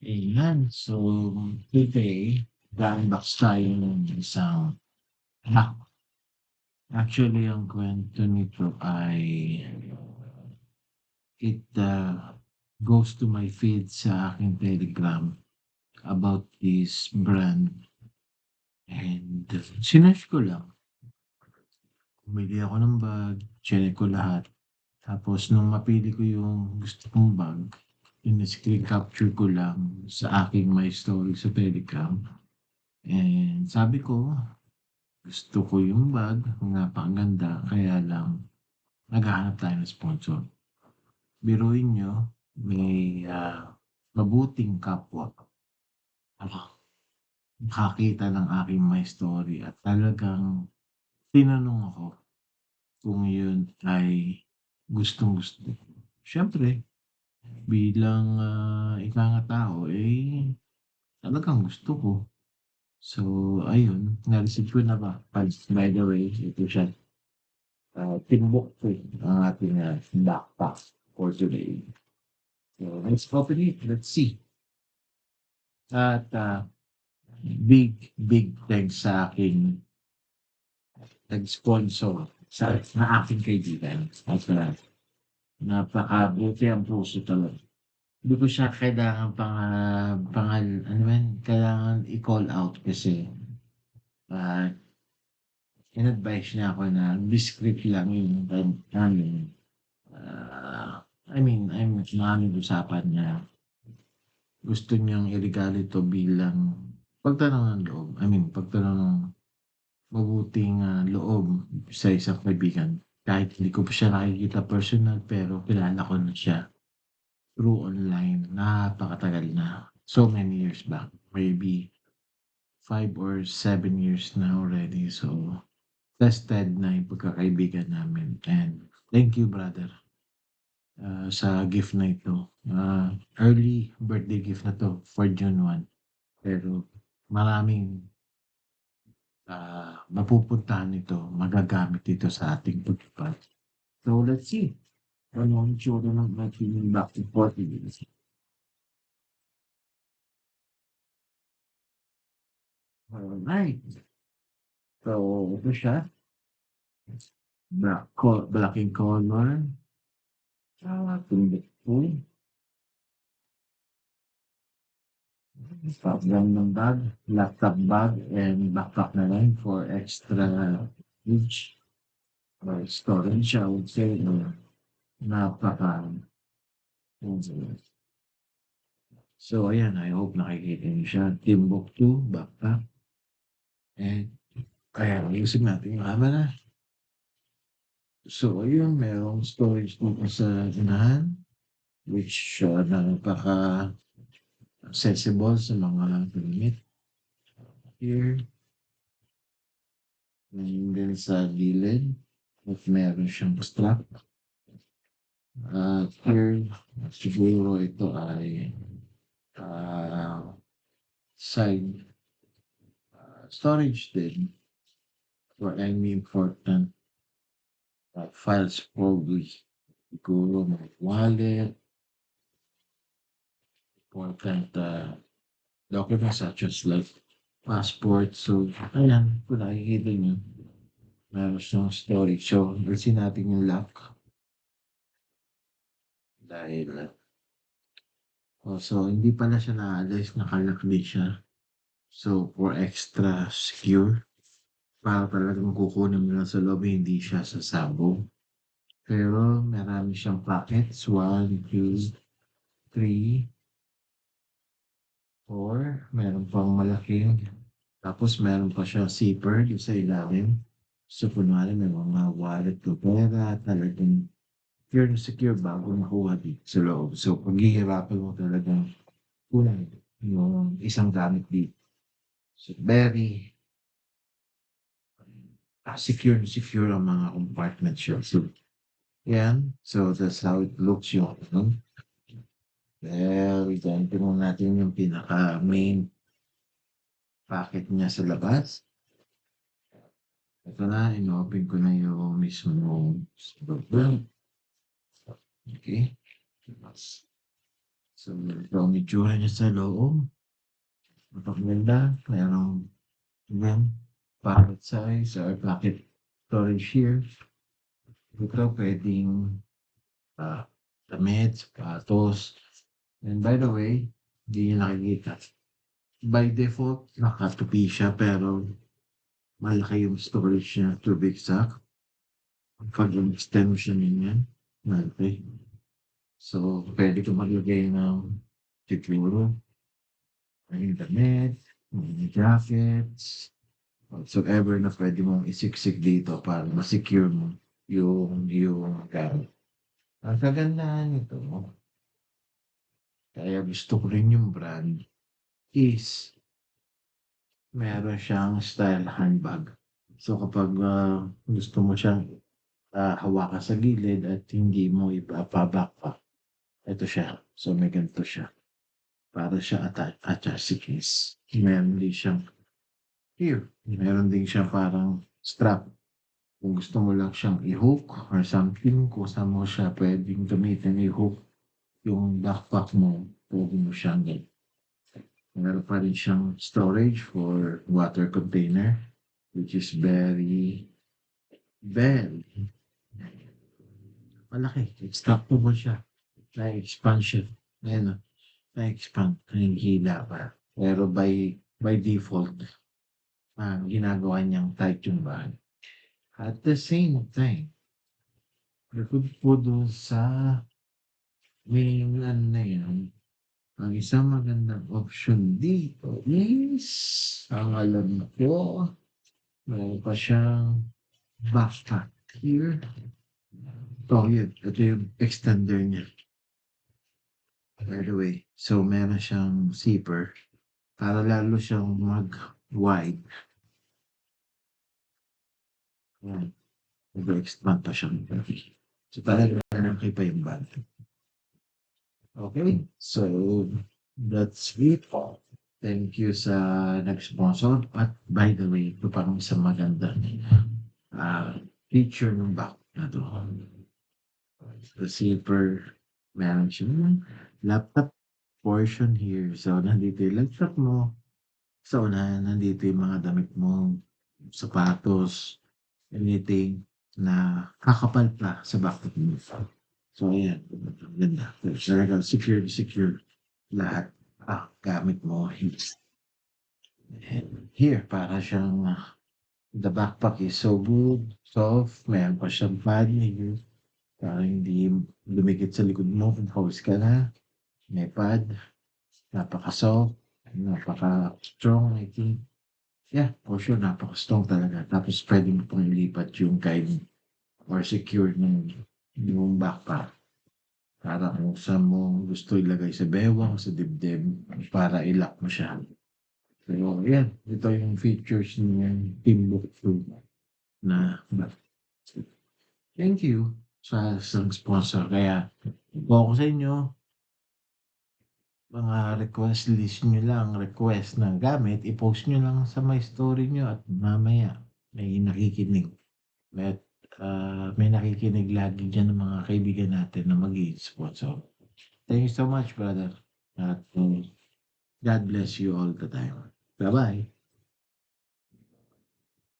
Ayan. So, today, ga-unbox tayo ng isang hack. Actually, ang kwento nito ay it goes to my feed sa aking Telegram about this brand and sinearch ko lang. Bumili ako ng bag, chineck ko lahat. Tapos nung mapili ko yung gusto kong bag, screen capture ko lang sa aking My Story sa Telegram. And sabi ko, gusto ko yung bag, napakaganda, kaya lang naghahanap tayo ng sponsor. Biruin nyo, may mabuting kapwa ako nakakita ng aking My Story at talagang tinanong ako kung yun ay gustong-gusto ko. Siyempre, bilang ika nga tao, talagang gusto ko. So, ayun, na-receive ko na ba? By the way, ito siya. Timbuktu ang ating backpack for today. So, let's open it. Let's see. At big thanks sa aking nag-sponsor na aking kaibigan. Napakabuti ang puso talaga. Hindi ko siya kailangan ano ba yun, kailangan i-call out kasi ah, in-advise niya ako na discreet lang yung namin. I'm namin usapan niya. Gusto niyang iregalo ito bilang pagtanong ng loob. Pagtanong ng mabuting loob sa isang kaibigan. Kahit hindi ko pa siya nakikita personal pero kilala ko na siya through online. Napakatagal na. So many years back. Maybe 5 or 7 years na already. So, tested na yung pagkakaibigan namin. And thank you, brother, sa gift na ito. Early birthday gift na 'to for June 1. Pero maraming mapupuntahan nito, magagamit dito sa ating pagpapad. So, let's see. Ano ang itsura ng ating back to 40 minutes. Alright. So, ito siya. Black in color. Tumbok po. Top lang ng bag, laptop bag, and backpack na lang for extra storage or storage, I would say, napaka so ayan, I hope nakikita niyo siya. Timbuktu, backpack, and kaya ayusin natin yung camera. So ayun, merong storage dito sa unahan, which napaka-accessible sa mga gamit. Here, and then sa gilid, at meron siyang strap. Here, siguro ito ay side storage din for any important files probably. Siguro may wallet, important documents such as like passport. So, ayan, kung nakikita nyo, meron siyang storage. So, alisin natin yung lock dahil so hindi pala siya naalis, nakalock din siya. So, for extra secure, para talagang kukunin mo lang sa loob, hindi siya sasabog. Pero marami siyang pockets, 1, 2, 3, 4, meron pang malaking, tapos meron pa siyang zipper dun sa ilalim. So kunwari may mga wallet o pera, talagang secure na secure bago makuha dito sa loob. So paghihirapan mo talagang kunin yung isang gamit dito. So very secure na secure ang mga compartments siya. So yan, so that's how it looks yung ano. Well, ganito muna natin yung pinaka-main packet niya sa labas. Ito na, ino-open ko na yung mismo silver. Okay. So, ito ang itsura niya sa loob. Napakaganda. Merong yan, pocket size or pocket storage here. Ito puwedeng, ah, damit, sapatos. And by the way, hindi niyo nakikita. By default, nakatupi siya pero malaki yung storage niya, too big sack. Pag in-extend mo siya ganyan, malaki. So, puwede kang maglagay ng siguro mga damit, mga jackets, whatsoever na puwede mong isiksik dito para ma-secure mo yung gamit. Ang kagandahan nito, kaya gusto ko rin yung brand is meron siyang style handbag. So kapag, gusto mo siyang, hawakan sa gilid at hindi mo ipapa-backpack, eto siya. So may ganito siya, para siyang attache case. Meron din siyang here, meron din siyang parang strap. Kung gusto mo lang siyang i-hook or something, kung saan mo siya puwedeng gamitin i-hook yung backpack mo, puwede mo siyang meron pa rin siyang storage for water container, which is very, very malaki. Extractable siya. Na-expand siya. Ayan, oh, na-expand. Hinihila pa. Pero by default, ginagawa niyang tight yung bag. At the same time, bukod po dun sa main ano na yun, ang isang magandang option dito is, ang alam ko, meron pa siyang backpack here. Oh, yun. Ito yung extender niya. By the way, so meron siyang zipper para lalo siyang mag-wide. Yan, nag-expand pa siya. So talagang malaki pa yung bag. Okay, so that's it. Thank you sa nag-sponsor. At by the way, ito parang isang magandang feature ng bag na to. The zipper, meron siyang laptop portion here. So, nandito yung laptop mo. Sa unahan, nandito yung mga damit mo, sapatos, anything na kakapal pa sa backpack mo. So, ayan. Ganda. Talagang secure lahat. Gamit mo. And here, para siyang the backpack is so good, soft. Meron pa siyang pad here para hindi lumikit sa likod mo kung pawis ka na. May pad. Napaka-soft. Napaka-strong, I think. Yeah, for sure, napaka-strong talaga. Tapos puwede mo pang ilipat yung guide or secure yung backpack para kung saan mo gusto ilagay sa bewang, sa dibdib, para i-lock mo siya. So, yan. Ito yung features ng Timbuktu na bag. Thank you sa isang sponsor. Kaya kung ako sa inyo, mga request list niyo lang, request ng gamit, i-post niyo lang sa my story niyo at mamaya may nakikinig. At, may nakikinig lagi diyan ng mga kaibigan natin na mag-i-sponsor. Thank you so much, brother. At God bless you all the time. Bye-bye.